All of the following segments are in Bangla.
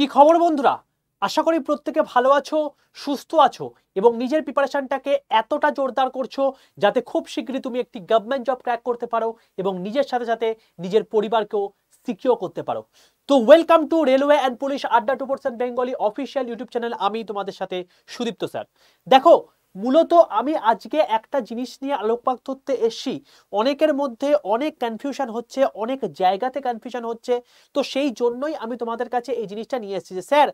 কি খবর বন্ধুরা? আশা করি প্রত্যেকে ভালো আছো, সুস্থ আছো এবং নিজের প্রিপারেশনটাকে এতটা জোরদার করছো যাতে খুব শীঘ্রই তুমি একটি গভর্নমেন্ট জব ক্র্যাক করতে পারো এবং নিজের সাথে সাথে নিজের পরিবারকেও সিকিউর করতে পারো। তো welcome to railway and police আড্ডা 2% বেঙ্গলি অফিসিয়াল ইউটিউব চ্যানেল। আমি তোমাদের সাথে সুদীপ্ত স্যার। দেখো, মূলত আমি আজকে একটা জিনিস নিয়ে আলোকপাত করতে এসেছি। অনেকের মধ্যে অনেক কনফিউশন হচ্ছে, অনেক জায়গাতে কনফিউশন হচ্ছে। তো সেই জন্যই আমি তোমাদের কাছে এই জিনিসটা নিয়ে এসেছি যে স্যার,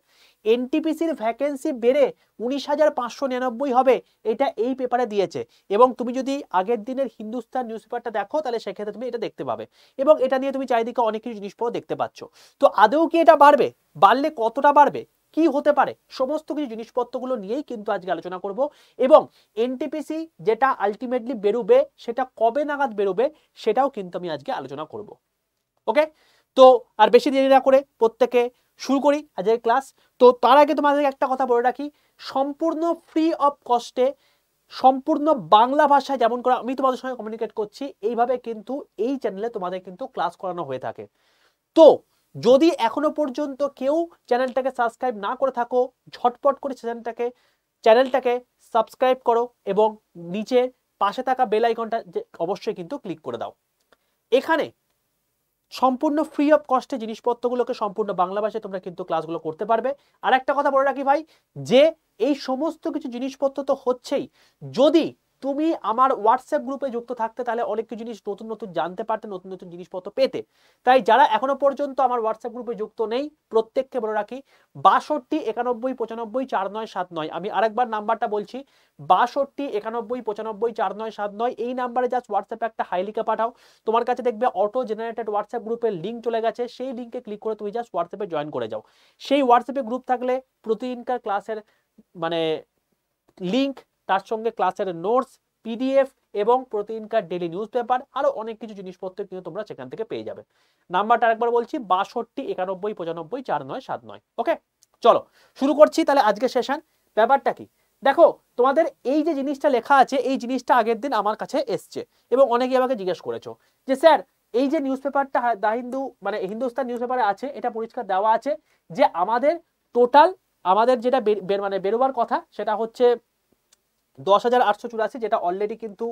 এনটিপিসির ভ্যাকেন্সি বেড়ে 19,599 হবে, এটা এই পেপারে দিয়েছে। এবং তুমি যদি আগের দিনের হিন্দুস্তান নিউজ পেপারটা দেখো তাহলে সেক্ষেত্রে তুমি এটা দেখতে পাবে এবং এটা নিয়ে তুমি চারিদিকে অনেক কিছু জিনিসপত্র দেখতে পাচ্ছ। তো আদৌ কি এটা বাড়বে? বাড়লে কতটা বাড়বে? কি হতে পারে? সমস্ত কিছু জিনিসপত্রগুলো নিয়েই কিন্তু আজকে আলোচনা করব। এবং এনটিপিসি যেটা আলটিমেটলি বেরোবে সেটা কবে নাগাদ বেরোবে সেটাও কিন্তু আমি আজকে আলোচনা করব। ওকে, তো আর বেশি দেরি না করে প্রত্যেকে শুরু করি আজকের ক্লাস। তো তার আগে তোমাদের একটা কথা বলে রাখি, সম্পূর্ণ ফ্রি অফ কস্টে সম্পূর্ণ বাংলা ভাষায় যেমন করে আমি তোমাদের সঙ্গে কমিউনিকেট করছি এইভাবে কিন্তু এই চ্যানেলে তোমাদের কিন্তু ক্লাস করানো হয়ে থাকে। তো যদি এখনো পর্যন্ত কেউ চ্যানেলটাকে সাবস্ক্রাইব না করে থাকো, ঝটপট করে চ্যানেলটাকে সাবস্ক্রাইব করো এবং নিচে পাশে থাকা বেল আইকনটা অবশ্যই কিন্তু ক্লিক করে দাও। এখানে সম্পূর্ণ ফ্রি অফ কস্টে জিনিসপত্রগুলোকে সম্পূর্ণ বাংলা ভাষায় তোমরা কিন্তু ক্লাসগুলো করতে পারবে। আর একটা কথা বলে রাখি ভাই, যে এই সমস্ত কিছু জিনিসপত্র তো হচ্ছেই, যদি তুমি আমার হোয়াটসঅ্যাপ গ্রুপে যুক্ত থাকতে তাহলে অনেক কিছু জিনিস নতুন নতুন জানতে পারতে, নতুন নতুন জিনিসপত্র পেতে। তাই যারা এখনো পর্যন্ত আমার হোয়াটসঅ্যাপ গ্রুপে যুক্ত নেই প্রত্যেককে বলে রাখি 62 91 95 4979। আমি আরেকবার নাম্বারটা বলছি, 62 91 95 4979। এই নাম্বারে জাস্ট হোয়াটসঅ্যাপে একটা হাই লিখে পাঠাও। তোমার কাছে দেখবে অটো জেনারেটেড হোয়াটসঅ্যাপ গ্রুপের লিঙ্ক চলে গেছে, সেই লিঙ্কে ক্লিক করে তুমি জাস্ট হোয়াটসঅ্যাপে জয়েন করে যাও। সেই হোয়াটসঅ্যাপে গ্রুপ থাকলে প্রতিদিনকার ক্লাসের মানে লিঙ্ক, তার সঙ্গে ক্লাসের নোটস, পিডিএফ এবং প্রতিদিনকার ডেলি নিউজ পেপার আরো অনেক কিছু জিনিসপত্র কিন্তু তোমরা সেখান থেকে পেয়ে যাবে। নাম্বারটা আরেকবার বলছি, 62 91 95 4979। ওকে, চলো শুরু করছি তাহলে আজকে সেশন। ব্যাপারটা কি দেখো, তোমাদের এই যে জিনিসটা লেখা আছে এই জিনিসটা আগের দিন আমার কাছে এসছে এবং অনেকেই আমাকে জিজ্ঞেস করেছো যে স্যার এই যে নিউজ পেপারটা দা হিন্দু মানে হিন্দুস্তান নিউজ পেপারে আছে, এটা পরিষ্কার দেওয়া আছে যে আমাদের টোটাল আমাদের যেটা মানে বেরোবার কথা সেটা হচ্ছে 10,884, যেটা অলরেডি কিন্তু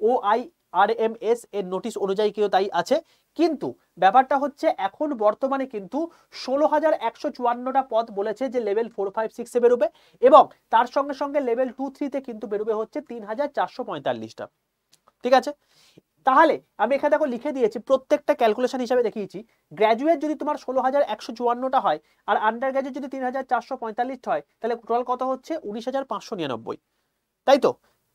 OIRMS এর নোটিশ অনুযায়ী কেউ তাই আছে। কিন্তু ব্যাপারটা হচ্ছে এখন বর্তমানে কিন্তু 16,154টা পদ বলেছে যে লেভেল 4, 5, 6 এ বেরোবে এবং তার সঙ্গে সঙ্গে লেভেল 2, 3 তে কিন্তু বেরোবে হচ্ছে 3,445টা। ঠিক আছে, তাহলে আমি এখানে দেখো লিখে দিয়েছি, প্রত্যেকটা ক্যালকুলেশন হিসাবে দেখিয়েছি। গ্র্যাজুয়েট যদি তোমার 16,154টা হয় আর আন্ডার গ্র্যাজুয়েট যদি 3,445 হয় তাহলে টোটাল কত হচ্ছে 19,599, তাই তো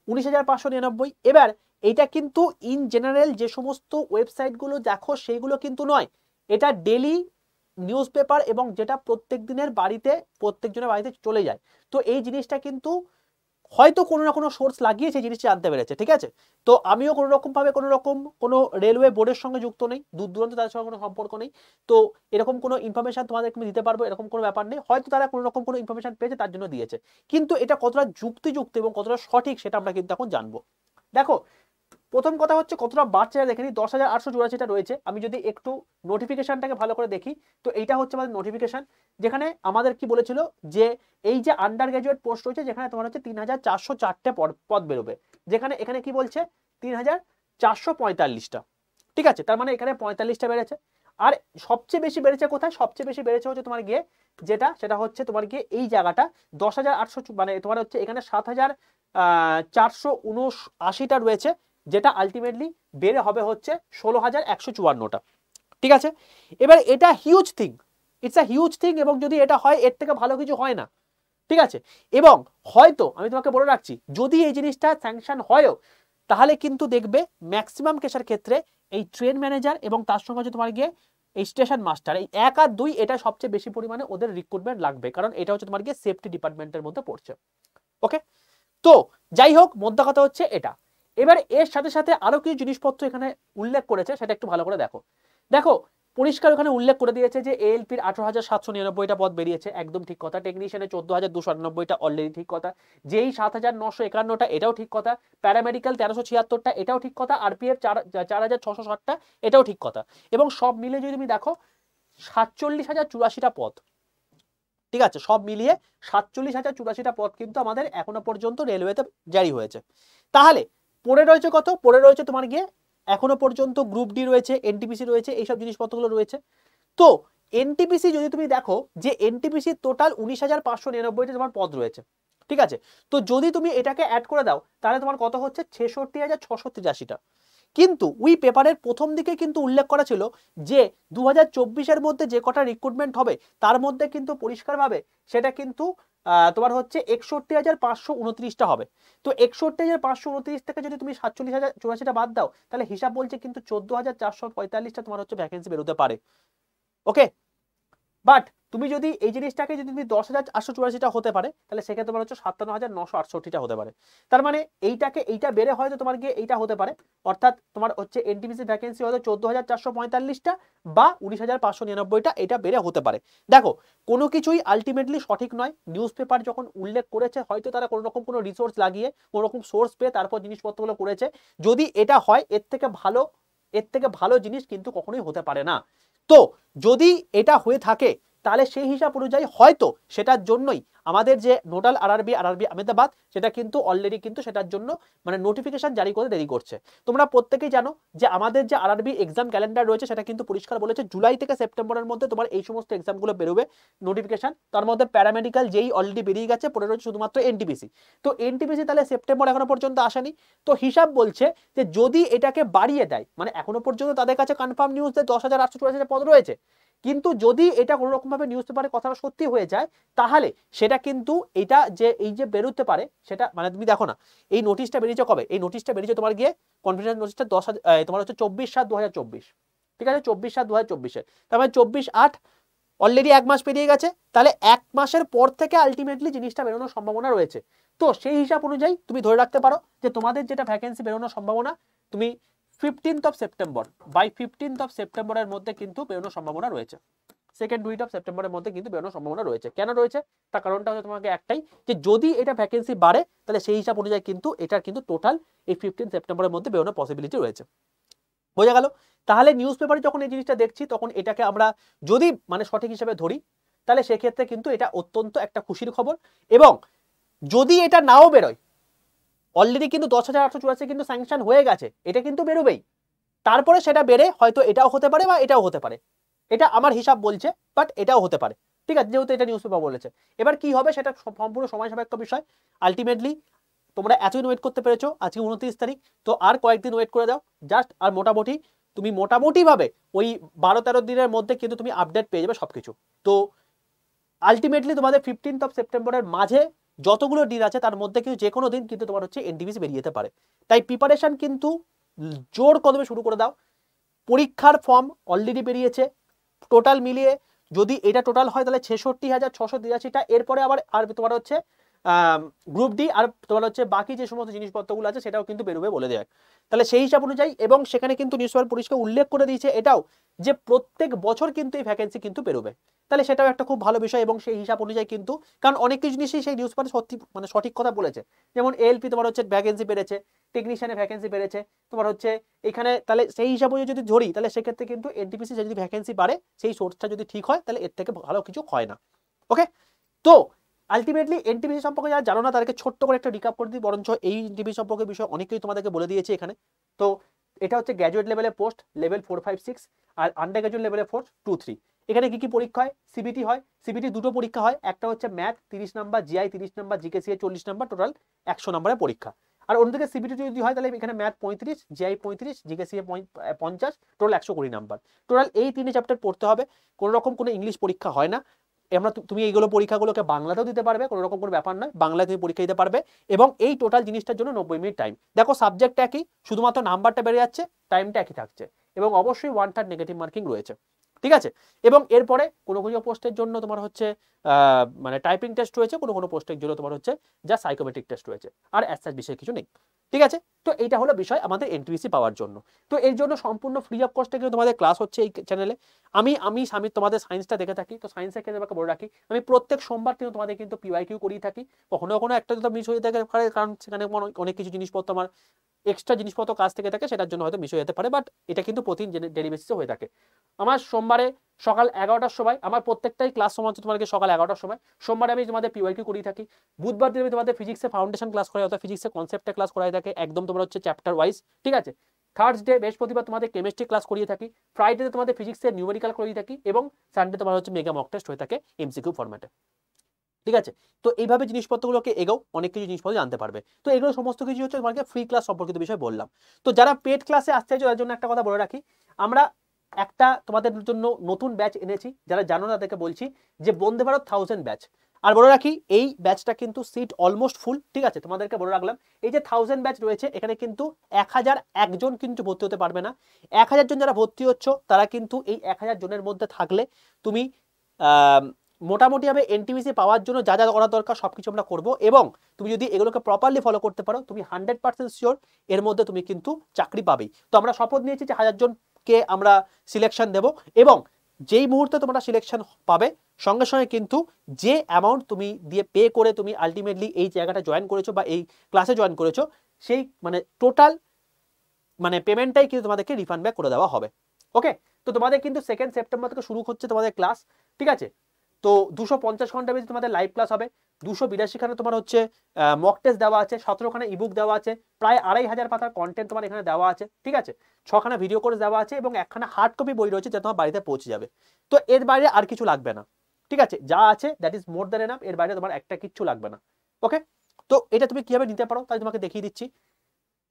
19,599। এবার এটা কিন্তু ইন জেনারেল যে সমস্ত ওয়েবসাইটগুলো দেখো সেইগুলো কিন্তু নয়, এটা ডেলি নিউজ পেপার এবং যেটা প্রত্যেক দিনের বাড়িতে প্রত্যেকজনের বাড়িতে চলে যায়। তো এই জিনিসটা কিন্তু হয়তো কোনো না কোনো সোর্স লাগিয়ে সেই জিনিসটা জানতে পেরেছে। ঠিক আছে, তো আমিও কোনো রকম ভাবে কোনো রেলওয়ে বোর্ডের সঙ্গে যুক্ত নেই, দূর দূরান্ত তাদের সঙ্গে কোনো সম্পর্ক নেই। তো এরকম কোনো ইনফরমেশন তোমাদেরকে আমি দিতে পারবো এরকম কোনো ব্যাপার নেই, হয়তো তারা কোনো রকম কোনো ইনফরমেশন পেয়েছে তার জন্য দিয়েছে। কিন্তু এটা কতটা যুক্তিযুক্ত এবং কতটা সঠিক সেটা আমরা কিন্তু এখন জানবো। দেখো, প্রথম কথা হচ্ছে কতটা বাচ্চারা দেখে নি, 10,884টা রয়েছে। আমি যদি একটু নোটিফিকেশনটাকে ভালো করে দেখি তো এইটা হচ্ছে আমাদের নোটিফিকেশন, যেখানে আমাদের কি বলেছিল যে এই যে আন্ডার গ্রাজুয়েট পোস্ট রয়েছে যেখানে তোমার হচ্ছে 3,404টে পদ বেরোবে, যেখানে এখানে কি বলছে 3,445টা। ঠিক আছে, তার মানে এখানে 45টা বেড়েছে। আর সবচেয়ে বেশি বেড়েছে কোথায়? সবচেয়ে বেশি বেড়েছে হচ্ছে তোমার গিয়ে সেটা হচ্ছে তোমার গিয়ে এই জায়গাটা 10,800 মানে তোমার হচ্ছে এখানে 7,479টা রয়েছে, যেটা আলটিমেটলি বেড়ে হবে হচ্ছে 16,154টা। ঠিক আছে, এবার এটা huge thing, it's a huge thing এবং যদি এটা হয় এর থেকে ভালো কিছু হয় না। ঠিক আছে, এবং হয়তো আমি তোমাকে বলে রাখছি যদি এই জিনিসটা স্যাংশন হয়ও তাহলে কিন্তু দেখবে ম্যাক্সিমাম কেসের ক্ষেত্রে এই ট্রেন ম্যানেজার এবং তার সঙ্গে হচ্ছে তোমার গিয়ে এই স্টেশন মাস্টার, এই 1 আর 2 এটা সবচেয়ে বেশি পরিমাণে ওদের রিক্রুটমেন্ট লাগবে, কারণ এটা হচ্ছে তোমার গিয়ে সেফটি ডিপার্টমেন্টের মধ্যে পড়ছে। ওকে, তো যাই হোক মোদ্দা কথা হচ্ছে এটা। এবার এর সাথে সাথে আরো কিছু জিনিসপত্র এখানে উল্লেখ করেছে, সেটা একটু ভালো করে দেখো। দেখো পরিষ্কার ওখানে উল্লেখ করে দিয়েছে যে এএলপির 18,799টা পদ বেরিয়েছে, একদম ঠিক কথা। টেকনিশিয়ানের 14,298টা অলরেডি ঠিক কথা। যেই 7,951টা এটাও ঠিক কথা। প্যারামেডিক্যাল 1,376টা এটাও ঠিক কথা। আরপিএফ 4,660টা এটাও ঠিক কথা। এবং সব মিলে যদি তুমি দেখো 47,084টা পদ, ঠিক আছে, সব মিলিয়ে 47,084টা পদ কিন্তু আমাদের এখনো পর্যন্ত রেলওয়েতে জারি হয়েছে। তাহলে পড়ে রয়েছে কত? পড়ে রয়েছে তোমার গিয়ে এখনো পর্যন্ত গ্রুপ ডি রয়েছে, এনটিপিসি রয়েছে, এইসব জিনিসপত্রগুলো রয়েছে। তো এনটিপিসি যদি তুমি দেখো যে এনটিপিসি টোটাল 19,599টা তোমার পদ রয়েছে, ঠিক আছে। তো যদি তুমি এটাকে অ্যাড করে দাও তাহলে তোমার কত হচ্ছে? 66,683টা। কিন্তু ওই পেপারের প্রথম দিকে কিন্তু উল্লেখ করা ছিল যে 2024-এর মধ্যে যে কটা রিক্রুটমেন্ট হবে তার মধ্যে কিন্তু পরিষ্কারভাবে সেটা কিন্তু তোমার হচ্ছে 61,529টা হবে। তো 61,529 থেকে যদি তুমি 47,084টা বাদ দাও তাহলে হিসাব বলছে কিন্তু 14,445টা তোমার হচ্ছে ভ্যাকেন্সি বেরোতে পারে। ওকে, বাট তুমি যদি এই জিনিসটাকে যদি তুমি 10,884টা হতে পারে তাহলে সেক্ষেত্রে তোমার হচ্ছে 57,968টা হতে পারে। তার মানে এইটা বেড়ে হয়তো তোমার গিয়ে এইটা হতে পারে, অর্থাৎ তোমার হচ্ছে এনটিপিসি ভ্যাকেন্সি হয়তো 14,445টা বা 19,599টা, এটা বেড়ে হতে পারে। দেখো কোনো কিছুই আলটিমেটলি সঠিক নয়। নিউজ পেপার যখন উল্লেখ করেছে হয়তো তারা কোনো রকম কোনো রিসোর্স লাগিয়ে কোনো রকম সোর্স পেয়ে তারপর জিনিসপত্রগুলো করেছে। যদি এটা হয় এর থেকে ভালো জিনিস কিন্তু কখনোই হতে পারে না। তো যদি এটা হয়ে থাকে তাহলে সেই হিসাব অনুযায়ী হয়তো সেটার জন্যই আমাদের যে নোডাল আরআরবি আহমেদাবাদ সেটা কিন্তু অলরেডি কিন্তু সেটার জন্য মানে নোটিফিকেশন জারি করে দেরি করছে। তোমরা প্রত্যেকেই জানো যে আমাদের যে আরআরবি এক্সাম ক্যালেন্ডার রয়েছে সেটা কিন্তু পরিষ্কার বলেছে জুলাই থেকে সেপ্টেম্বরের মধ্যে তোমার এই সমস্ত এক্সামগুলো বেরোবে নোটিফিকেশন। তার মধ্যে প্যারামেডিক্যাল যেই অলরেডি বেরিয়ে গেছে, পড়ে রয়েছে শুধুমাত্র এনটিপিসি। তো এনটিপিসি তাহলে সেপ্টেম্বর এখনো পর্যন্ত আসেনি। তো হিসাব বলছে যে যদি এটাকে বাড়িয়ে দেয়, মানে এখনো পর্যন্ত তাদের কাছে কনফার্ম নিউজ যে 10,884 পদ রয়েছে, কিন্তু যদি এটা কোনো রকম ভাবে নিউজ পেপারে কথাটা সত্যি হয়ে যায় তাহলে সেটা কিন্তু এটা যে এই যে বেরোতে পারে সেটা মানে তুমি দেখো না এই নোটিশটা বেরিয়েছে কবে? এই নোটিশটা বেরিয়েছে তোমার গিয়ে কনফিডেন্স নোটিশটা তোমার হচ্ছে 24/7/2024, ঠিক আছে, 24/7/2024-এ। তার মানে 24/8 অলরেডি 1 মাস পেরিয়ে গেছে। তাহলে 1 মাসের পর থেকে আলটিমেটলি জিনিসটা বেরোনোর সম্ভাবনা রয়েছে। তো সেই হিসাব অনুযায়ী তুমি ধরে রাখতে পারো যে তোমাদের যেটা ভ্যাকেন্সি বেরোনোর সম্ভাবনা তুমি 15th সেপ্টেম্বর বাই 15th সেপ্টেম্বরের মধ্যে কিন্তু বেরোনোর সম্ভাবনা রয়েছে। সেকেন্ড উইক অফ সেপ্টেম্বরের মধ্যে কিন্তু বেরোনোর সম্ভাবনা রয়েছে। কেন রয়েছে তার কারণটা হচ্ছে তোমাকে একটাই, যে যদি এটা ভ্যাকেন্সি বাড়ে তাহলে সেই হিসাব অনুযায়ী কিন্তু এটার কিন্তু টোটাল এই 15 সেপ্টেম্বরের মধ্যে বেরোনোর পসিবিলিটি রয়েছে। বোঝা গেল? তাহলে নিউজ পেপারে যখন এই জিনিসটা দেখছি তখন এটাকে আমরা যদি মানে সঠিক হিসেবে ধরি তাহলে সেক্ষেত্রে কিন্তু এটা অত্যন্ত একটা খুশির খবর। এবং যদি এটা নাও বেরোয়, অলরেডি কিন্তু 10,884 কিন্তু স্যাংশন হয়ে গেছে, এটা কিন্তু বেরোবেই। তারপরে সেটা বেড়ে হয়তো এটাও হতে পারে বা এটাও হতে পারে, এটা আমার হিসাব বলছে, বাট এটাও হতে পারে। ঠিক আছে, যেহেতু এটা নিউজ পেপার বলেছে। এবার কি হবে সেটা সম্পূর্ণ সময় সাপেক্ষ বিষয়। আলটিমেটলি তোমরা এতদিন ওয়েট করতে পেরেছো, আজকে 29 তারিখ, তো আর কয়েকদিন ওয়েট করে দাও জাস্ট। আর তুমি মোটামুটি ভাবে ওই 12-13 দিনের মধ্যে কিন্তু তুমি আপডেট পেয়ে যাবে সবকিছু। তো আলটিমেটলি তোমাদের 15th সেপ্টেম্বরের মাঝে যতগুলো দিন আছে তার মধ্যে কিন্তু যে কোনো দিন কিন্তু তোমার হচ্ছে এনটিপিসি বেরিয়ে যেতে পারে। তাই প্রিপারেশন কিন্তু জোর কদমে শুরু করে দাও। পরীক্ষার ফর্ম অলরেডি বেরিয়েছে, টোটাল মিলিয়ে যদি এটা টোটাল হয় তাহলে 66,683টা। এরপরে আবার আর তোমার হচ্ছে গ্রুপ ডি আর তোমার হচ্ছে বাকি যে সমস্ত জিনিসপত্রগুলো আছে সেটাও কিন্তু বেরোবে বলে দেয়। তাহলে সেই হিসাব অনুযায়ী, এবং সেখানে কিন্তু নিউজ পেপার পরিষ্কার উল্লেখ করে দিয়েছে এটাও যে প্রত্যেক বছর কিন্তু এই ভ্যাকেন্সি কিন্তু বেরোবে। তাহলে সেটাও একটা খুব ভালো বিষয়। এবং সেই হিসাব অনুযায়ী কিন্তু কারণ অনেক কিছু জিনিসই সেই নিউজ পেপারে সত্যি মানে সঠিক কথা বলেছে। যেমন এএলপি তোমার হচ্ছে ভ্যাকেন্সি বেড়েছে, টেকনিশিয়ানের ভ্যাকেন্সি বেড়েছে তোমার হচ্ছে এখানে। তাহলে সেই হিসাব অনুযায়ী যদি ধরি তাহলে সেক্ষেত্রে কিন্তু এনটিপিসি যদি ভ্যাকেন্সি বাড়ে সেই সোর্সটা যদি ঠিক হয় তাহলে এর থেকে ভালো কিছু হয় না। ওকে, তো আলটিমেটলি এনটিপিসি সম্পর্কে যারা জানো না তাদেরকে ছোট্ট করে একটা রিক্যাপ করে দিই, বরঞ্চ এই এনটিপিসি সম্পর্কে বিষয় অনেকেই তোমাদেরকে বলে দিয়েছে এখানে। তো এটা হচ্ছে গ্র্যাজুয়েট লেভেলের পোস্ট, লেভেল 4, 5, 6, আর আন্ডার গ্র্যাজুয়েট লেভেলের পোস্ট 2, 3। এখানে কি কি পরীক্ষা হয়? সিবিটি হয়। সিবিটি দুটো পরীক্ষা হয়, একটা হচ্ছে math 30 number, GI 30 number, GKCA 40 number, total 100 নাম্বারের পরীক্ষা। আর অন্যদিকে সিবিটি যদি হয় তাহলে এখানে math 35, GI 35, জিকেসিএ 50, total 120 number. Total এই 3 চ্যাপ্টার পড়তে হবে। কোনো রকম কোনো ইংলিশ পরীক্ষা হয় না। তুমি এইগুলো পরীক্ষাগুলোকে বাংলাতেও দিতে পারবে, কোনো রকম কোনো ব্যাপার নয়, বাংলায় তুমি পরীক্ষা দিতে পারবে। এবং এই টোটাল জিনিসটার জন্য 90 মিনিট টাইম। দেখো সাবজেক্ট একই, শুধুমাত্র নাম্বারটা বেড়ে যাচ্ছে, টাইমটা একই থাকছে, এবং অবশ্যই 1/3 নেগেটিভ মার্কিং রয়েছে। ঠিক আছে, এবং এরপরে কোনো কোনো পোস্টের জন্য তোমার হচ্ছে মানে টাইপিং টেস্ট রয়েছে, কোনো কোনো পোস্টের জন্য তোমার হচ্ছে যা সাইকোমেট্রিক টেস্ট রয়েছে, আর অ্যাজ বিষয় কিছু নেই। ঠিক আছে, তো এইটা হলো বিষয় আমাদের এনটিপিসি পাওয়ার জন্য। তো এর জন্য সম্পূর্ণ ফ্রি অফ কস্টে কিন্তু তোমাদের ক্লাস হচ্ছে এই চ্যানেলে। আমি তোমাদের সায়েন্সটা দেখে থাকি, তো সায়েন্সের ক্ষেত্রে আমাকে বলে রাখি আমি প্রত্যেক সোমবার কিন্তু তোমাদের কিন্তু পিওয়াইকিউ করিয়ে থাকি। কখনো কখনো একটা দুটো মিস হয়ে থাকে কারণ সেখানে অনেক কিছু জিনিসপত্র আমার এক্সট্রা জিনিসপত্র কাজ থেকে থাকে সেটার জন্য হয়তো মিস হয়ে যেতে পারে, বাট এটা কিন্তু প্রতিদিন ডেলি বেসিসে হয়ে থাকে। আমার সোমবারে সকাল 11টার সময় আমার প্রত্যেকটাই ক্লাস সময় হচ্ছে তোমাদেরকে সকাল 11টার সময়। সোমবারে আমি তোমাদের পিওয়াইকিউ করিয়ে থাকি। বুধবার দিন আমি তোমাদের ফিজিক্সে ফাউন্ডেশন ক্লাস করাই, অর্থাৎ ফিজিক্সে কনসেপ্টে ক্লাস করাই থাকে, একদম তোমার হচ্ছে চ্যাপ্টার ওয়াইজ, ঠিক আছে। থার্সডে বৃহস্পতিবার তোমাদের কেমিস্ট্রি ক্লাস করিয়ে থাকি, ফ্রাইডে তোমাদের ফিজিক্সের নিউমেরিক্যাল করিয়ে থাকি, এবং সানডে তোমার হচ্ছে মেগা মক টেস্ট হয়ে থাকে এমসিকিউ ফরম্যাটে, ঠিক আছে। তো এইভাবে জিনিসপত্রগুলোকে এগোও, অনেক কিছু জিনিসপত্র জানতে পারবে। তো এগুলো সমস্ত কিছু হচ্ছে তোমাকে ফ্রি ক্লাস সম্পর্কিত বিষয় বললাম। তো যারা পেড ক্লাসে আসতে চাইছো তার জন্য একটা কথা বলে রাখি, আমরা একটা তোমাদের জন্য নতুন ব্যাচ এনেছি, যারা জানো না তাদেরকে বলছি, যে বন্দে ভারত 1000 ব্যাচ। আর বলে রাখি এই ব্যাচটা কিন্তু সিট অলমোস্ট ফুল, ঠিক আছে, তোমাদেরকে বলে রাখলাম। এই যে 1000 ব্যাচ রয়েছে এখানে কিন্তু 1001 জন কিন্তু ভর্তি হতে পারবে না। 1000 জন যারা ভর্তি হচ্ছ তারা কিন্তু এই 1000 জনের মধ্যে থাকলে তুমি মোটামুটিভাবে এনটিপিসি পাওয়ার জন্য যা যা করা দরকার সবকিছু আমরা করবো, এবং তুমি যদি এগুলোকে প্রপারলি ফলো করতে পারো তুমি 100% শিওর এর মধ্যে তুমি কিন্তু চাকরি পাবেই। তো আমরা শপথ নিয়েছি যে 1000 জনকে আমরা সিলেকশন দেব, এবং যেই মুহূর্তে তোমরা সিলেকশন পাবে সঙ্গে সঙ্গে কিন্তু যে অ্যামাউন্ট তুমি দিয়ে পে করে তুমি আলটিমেটলি এই জায়গাটা জয়েন করেছো বা এই ক্লাসে জয়েন করেছো, সেই মানে টোটাল মানে পেমেন্টটাই কিন্তু তোমাদেরকে রিফান্ড ব্যাক করে দেওয়া হবে। ওকে, তো তোমাদের কিন্তু 2 সেপ্টেম্বর থেকে শুরু হচ্ছে তোমাদের ক্লাস, ঠিক আছে। তো 250 ঘন্টা বেশি তোমাদের লাইভ ক্লাস হবে, 282খানে তোমার হচ্ছে মক টেস্ট দেওয়া আছে, 17খানে ইবুক দেওয়া আছে, প্রায় 2500 পাতার কন্টেন্ট তোমার এখানে দেওয়া আছে, ঠিক আছে। 6খানা ভিডিও কোর্স দেওয়া আছে, এবং 1খানা হার্ড কপি বই রয়েছে যা তোমার বাড়িতে পৌঁছে যাবে। তো এর বাইরে আর কিছু লাগবে না, ঠিক আছে, যা আছে that is more than enough, এর বাইরে তোমার একটা কিচ্ছু লাগবে না। ওকে, তো এটা তুমি কিভাবে নিতে পারো তাই তোমাকে দেখিয়ে দিচ্ছি।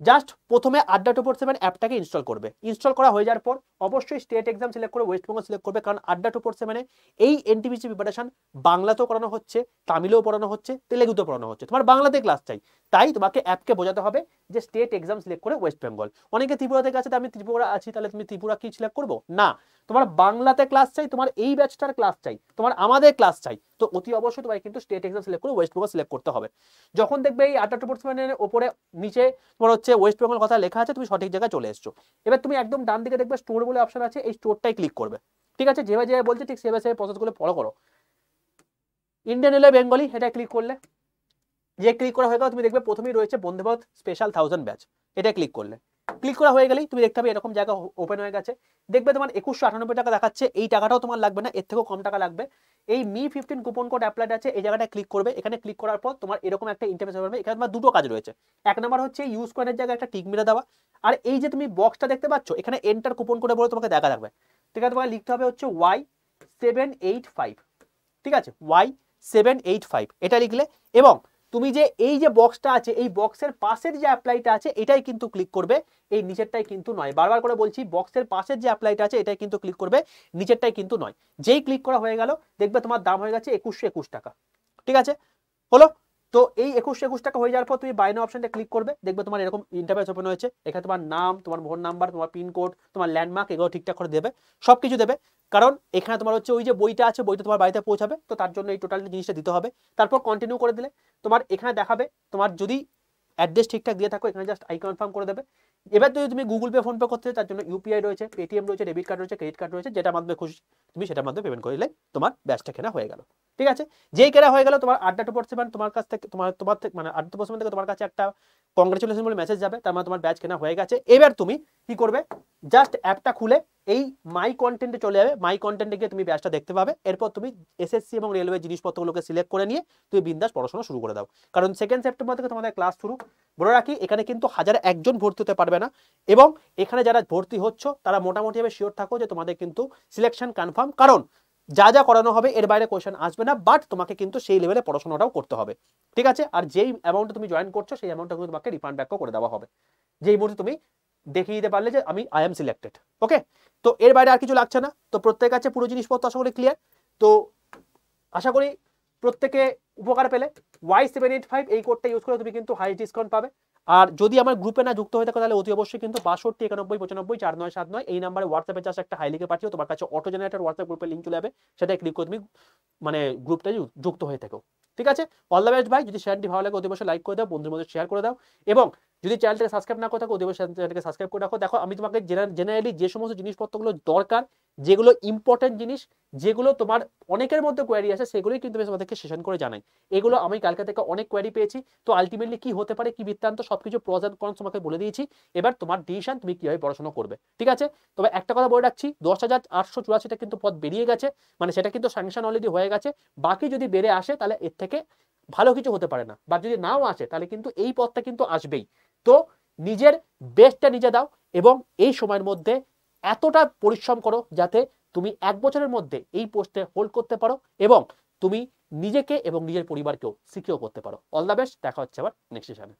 জাস্ট প্রথমে আড্ডা 247 অ্যাপটাকে ইনস্টল করবে। ইনস্টল করা হয়ে যাওয়ার পর অবশ্যই স্টেট এক্সাম সিলেক্ট করে ওয়েস্ট বেঙ্গল সিলেক্ট করবে, কারণ আড্ডা 247 এই এনটিপিসি প্রিপারেশন বাংলাতেও করানো হচ্ছে, তামিলেও পড়ানো হচ্ছে, তেলেগুতেও পড়ানো হচ্ছে। তোমার বাংলাতে ক্লাস চাই, তাই তোমাকে অ্যাপকে বোঝাতে হবে যে স্টেট এক্সাম সিলেক্ট করে ওয়েস্ট বেঙ্গল। অনেকে ত্রিপুরা থেকে আছে, আমি ত্রিপুরা আছি, তাহলে তুমি ত্রিপুরা কি সিলেক্ট করবো না, তোমার বাংলাতে ক্লাস চাই, তোমার এই ব্যাচটার ক্লাস চাই, তোমার আমাদের ক্লাস চাই, তো অতি অবশ্যই তোমাকে কিন্তু স্টেট এক্সাম সিলেক্ট করে ওয়েস্ট বেঙ্গল সিলেক্ট করতে হবে। যখন দেখবে এই আড্ডা 247 ওপরে নিচে তোমার হচ্ছে ওয়েস্ট বেঙ্গল কথা লেখা আছে, তুমি সঠিক জায়গায় চলে এসছো। এবার তুমি একদম ডান দিকে দেখবে স্টোর বলে অপশন আছে, এই স্টোরটাই ক্লিক করবে, ঠিক আছে। যেভাবে যেভাবে বলছে ঠিক সেভাবে প্রসেসগুলো ফলো করো। ইন্ডিয়ান রেলওয়ে বেঙ্গলি এটা ক্লিক করলে, যে ক্লিক করা হয়ে গেল তুমি দেখবে প্রথমেই রয়েছে বন্দে ভারত স্পেশাল 1000 ব্যাচ, এটা ক্লিক করলে, ক্লিক করা হয়ে গেলেই তুমি দেখতে পাবে এরকম জায়গা ওপেন হয়ে গেছে। দেখবে তোমার 2198 টাকা দেখাচ্ছে, এই টাকাটাও তোমার লাগবে না, এর থেকেও কম টাকা লাগবে। এই Mi15 কুপন কোড অ্যাপ্লাইড আছে, এই জায়গাটা ক্লিক করবে। এখানে ক্লিক করার পর তোমার এরকম একটা ইন্টারফেস হবে। এখানে তোমার দুটো কাজ রয়েছে, এক নম্বর হচ্ছে ইউজ কয়েনের জায়গায় একটা টিক মেরে দেওয়া, আর এই যে তুমি বক্সটা দেখতে পাচ্ছ এখানে এন্টার কুপন কোডে বলে তোমাকে দেখা থাকবে, ঠিক আছে। তোমাকে লিখতে হবে হচ্ছে Y785, ঠিক আছে, Y785 এটা লিখলে, এবং তুমি যে এই যে বক্সটা আছে এই বক্সের পাশের যে অ্যাপ্লাইটা আছে এটাই কিন্তু ক্লিক করবে, এই নিচেরটাই কিন্তু নয়। বারবার করে বলছি, বক্সের পাশের যে অ্যাপ্লাইটা আছে এটাই কিন্তু ক্লিক করবে, নিচেরটাই কিন্তু নয়। যেই ক্লিক করা হয়ে গেল দেখবে তোমার দাম হয়ে গেছে 2121 টাকা, ঠিক আছে, হলো। তো এই 2121 টাকা হয়ে যাওয়ার পর তুমি বাই নাও অপশনটা ক্লিক করবে, দেখবে তোমার এরকম ইন্টারফেস ওপেন হয়েছে। এখানে তোমার নাম, তোমার ফোন নাম্বার, তোমার পিনকোড, তোমার ল্যান্ডমার্ক এগুলো ঠিকঠাক করে দেবে, সবকিছু দেবে, কারণ এখানে তোমার হচ্ছে ওই যে বইটা আছে বইটা তোমার বাড়িতে পৌঁছাবে, তো তার জন্য এই টোটাল জিনিসটা দিতে হবে। তারপর কন্টিনিউ করে দিলে তোমার এখানে দেখাবে, তোমার যদি অ্যাড্রেস ঠিকঠাক দিয়ে থাকো এখানে জাস্ট আই কনফার্ম করে দেবে। এবার যদি তুমি গুগল পে, ফোনপে করতে তার জন্য ইউপিআই রয়েছে, পেটিএম রয়েছে, ডেবিট কার্ড রয়েছে, ক্রেডিট কার্ড রয়েছে, যেটার মাধ্যমে খুশি তুমি সেটার মাধ্যমে পেমেন্ট করে দিলে তোমার ব্যাচটা কেনা হয়ে গেল, ঠিক আছে। যেই কেনা হয়ে গেল তোমার আড্ডা 247 তোমার কাছ থেকে তোমার থেকে মানে আড্ডা 247 থেকে তোমার কাছে একটা কংগ্রেচুলেশন বলে মেসেজ যাবে, তার মানে তোমার ব্যাচ কেনা হয়ে গেছে। এবার তুমি কি করবে, জাস্ট অ্যাপটা খুলে এই মাই কন্টেন্টে চলে যাবে, মাই কন্টেন্টে গিয়ে তুমি ব্যাচটা দেখতে পাবে। এরপর তুমি এসএসসি এবং রেলওয়ে জিনিসপত্রগুলোকে সিলেক্ট করে নিয়ে তুমি বিন্দাস পড়াশোনা শুরু করে দাও, কারণ 2 সেপ্টেম্বর থেকে তোমাদের ক্লাস শুরু। বলে রাখি এখানে কিন্তু 1001 জন ভর্তি হতে পারবে না, এবং এখানে যারা ভর্তি হচ্ছ তারা মোটামুটিভাবে শিওর থাকো যে তোমাদের কিন্তু সিলেকশন কনফার্ম, কারণ যা যা করানো হবে এর বাইরে কোয়েশ্চেন আসবে না, বাট তোমাকে কিন্তু সেই লেভেলে পড়াশোনাটাও করতে হবে, ঠিক আছে। আর যেই অ্যামাউন্টে তুমি জয়েন করছো সেই অ্যামাউন্টটা কিন্তু তোমাকে রিফান্ড ব্যাকও করে দেওয়া হবে, যেই মুহূর্তে তুমি দেখিয়ে দিতে পারলে যে আমি আই এম সিলেক্টেড। ওকে, তো এর বাইরে আর কিছু লাগছে না। তো প্রত্যেক কাছে পুরো জিনিসপত্র আশা করি ক্লিয়ার। তো আশা করি প্রত্যেকে উপকার পেলে। Y785 এই কোডটা ইউজ করে তুমি কিন্তু হাই ডিসকাউন্ট পাবে। আর যদি আমার গ্রুপে না যুক্ত হয়ে থাকে তাহলে অতি অবশ্যই কিন্তু 62 91 95 4979 এই নাম্বারে হোয়াটসঅ্যাপে জাস্ট একটা হাই লিখে পাঠিও, তোমার কাছে অটো জেনারেটর হোয়াটসঅ্যাপ গ্রুপের লিংক চলে যাবে, সেটাই ক্লিক করে তুমি মানে গ্রুপটা যুক্ত হয়ে থাকো, ঠিক আছে। অল দ্য বেস্ট ভাই। যদি শেয়ারটি ভালো লাগে অতি অবশ্যই লাইক করে দাও, বন্ধুদের মধ্যে শেয়ার করে দাও, এবং যদি চ্যানেলটাকে সাবস্ক্রাইব না করে থাকো অবশ্যই চ্যানেলটাকে সাবস্ক্রাইব করে রাখো। দেখো আমি তোমাকে জেনারেলি যে সমস্ত জিনিসপত্রগুলো দরকার, যেগুলো ইম্পর্টেন্ট জিনিস, যেগুলো তোমার অনেকের মধ্যে কোয়ারি আছে, সেগুলোই কিন্তু আমি তোমাদেরকে সেশন করে জানাই। এগুলো আমি কালকে থেকে অনেক কোয়ারি পেয়েছি। তো আলটিমেটলি কি হতে পারে, কি বৃত্তান্ত, সবকিছু প্রজ এন্ড কনস তোমাকে বলে দিয়েছি। এবার তোমার ডিসিশন, তুমি কিভাবে পড়াশোনা করবে, ঠিক আছে? তবে একটা কথা বলে রাখছি, 10,884টা কিন্তু পদ বেরিয়ে গেছে, মানে সেটা কিন্তু স্যাংশন অলরেডি হয়ে গেছে। বাকি যদি বেড়ে আসে তাহলে এর থেকে ভালো কিছু হতে পারে না, বা যদি নাও আসে তাহলে কিন্তু এই পদটা কিন্তু আসবেই। তো নিজের বেস্টটা নিজে দাও এবং এই সময়ের মধ্যে এতটা পরিশ্রম করো যাতে তুমি 1 বছরের মধ্যে এই পোস্টে হোল্ড করতে পারো এবং তুমি নিজেকে এবং নিজের পরিবারকেও সিকিউর করতে পারো। অল দ্য বেস্ট, দেখা হচ্ছে আবার নেক্সট সেশনে।